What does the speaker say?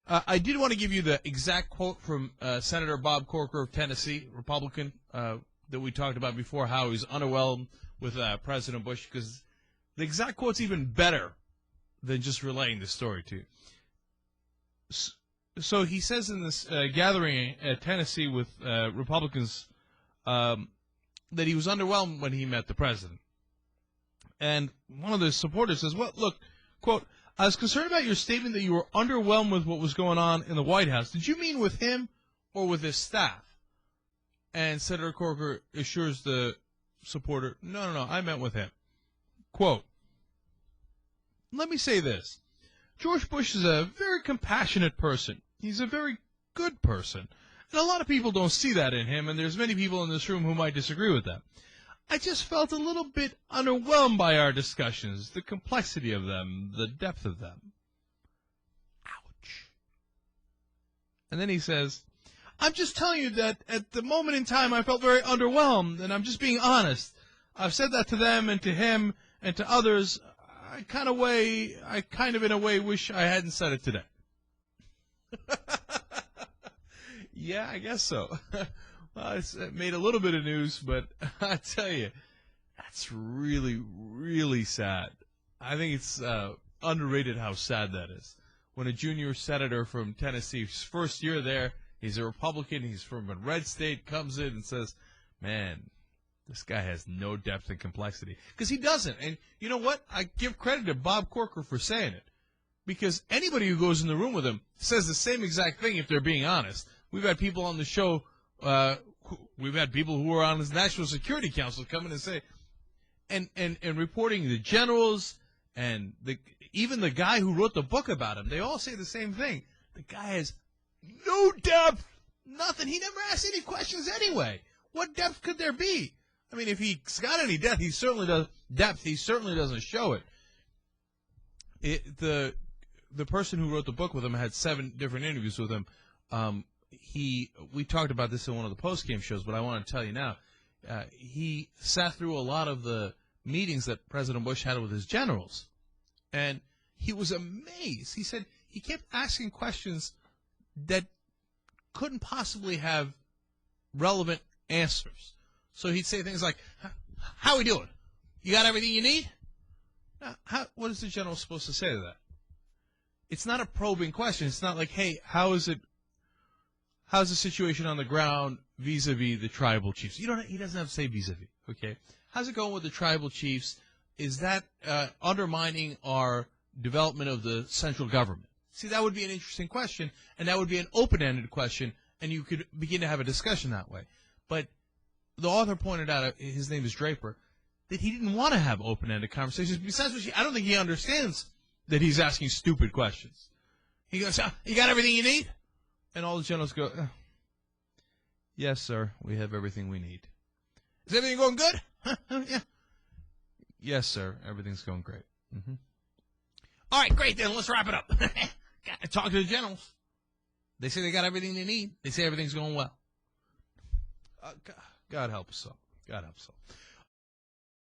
I did want to give you the exact quote from Senator Bob Corker of Tennessee, Republican, that we talked about before, how he's underwhelmed with President Bush, because the exact quote's even better than just relaying the story to you. So he says in this gathering at Tennessee with Republicans that he was underwhelmed when he met the president. And one of the supporters says, well, look, quote, I was concerned about your statement that you were underwhelmed with what was going on in the White House. Did you mean with him or with his staff? And Senator Corker assures the supporter, no, I meant with him. Quote, let me say this. George Bush is a very compassionate person. He's a very good person. And a lot of people don't see that in him, and there's many people in this room who might disagree with that. I just felt a little bit underwhelmed by our discussions, the complexity of them, the depth of them. Ouch. And then he says, I'm just telling you that at the moment in time I felt very underwhelmed, and I'm just being honest. I've said that to them and to him and to others. I kind of in a way wish I hadn't said it today. Yeah, I guess so. Well, it made a little bit of news, but I tell you, that's really, really sad. I think it's underrated how sad that is. When a junior senator from Tennessee's first year there, he's a Republican, he's from a red state, comes in and says, man, this guy has no depth and complexity. Because he doesn't. And you know what? I give credit to Bob Corker for saying it. Because anybody who goes in the room with him says the same exact thing if they're being honest. We've had people on the show, we've had people who are on his National Security Council come in and say, and reporting the generals and even the guy who wrote the book about him, they all say the same thing. The guy has no depth, nothing. He never asks any questions anyway. What depth could there be? I mean, if he's got any depth, he certainly doesn't show it. The person who wrote the book with him had 7 different interviews with him. We talked about this in one of the post-game shows, but I want to tell you now. He sat through a lot of the meetings that President Bush had with his generals, and he was amazed. He said he kept asking questions that couldn't possibly have relevant answers. So he'd say things like, how are we doing? You got everything you need? Now, what is the general supposed to say to that? It's not a probing question. It's not like, hey, how's the situation on the ground vis-a-vis the tribal chiefs? He doesn't have to say vis-a-vis, okay? How's it going with the tribal chiefs? Is that undermining our development of the central government? See, that would be an interesting question, and that would be an open-ended question, and you could begin to have a discussion that way. But the author pointed out, his name is Draper, that he didn't want to have open-ended conversations. Besides which, I don't think he understands that he's asking stupid questions. He goes, you got everything you need? And all the generals go, yes, sir, we have everything we need. Is everything going good? Yeah. Yes, sir, everything's going great. Mm-hmm. All right, great, then let's wrap it up. Got to talk to the generals. They say they got everything they need. They say everything's going well. God help us all. God help us all.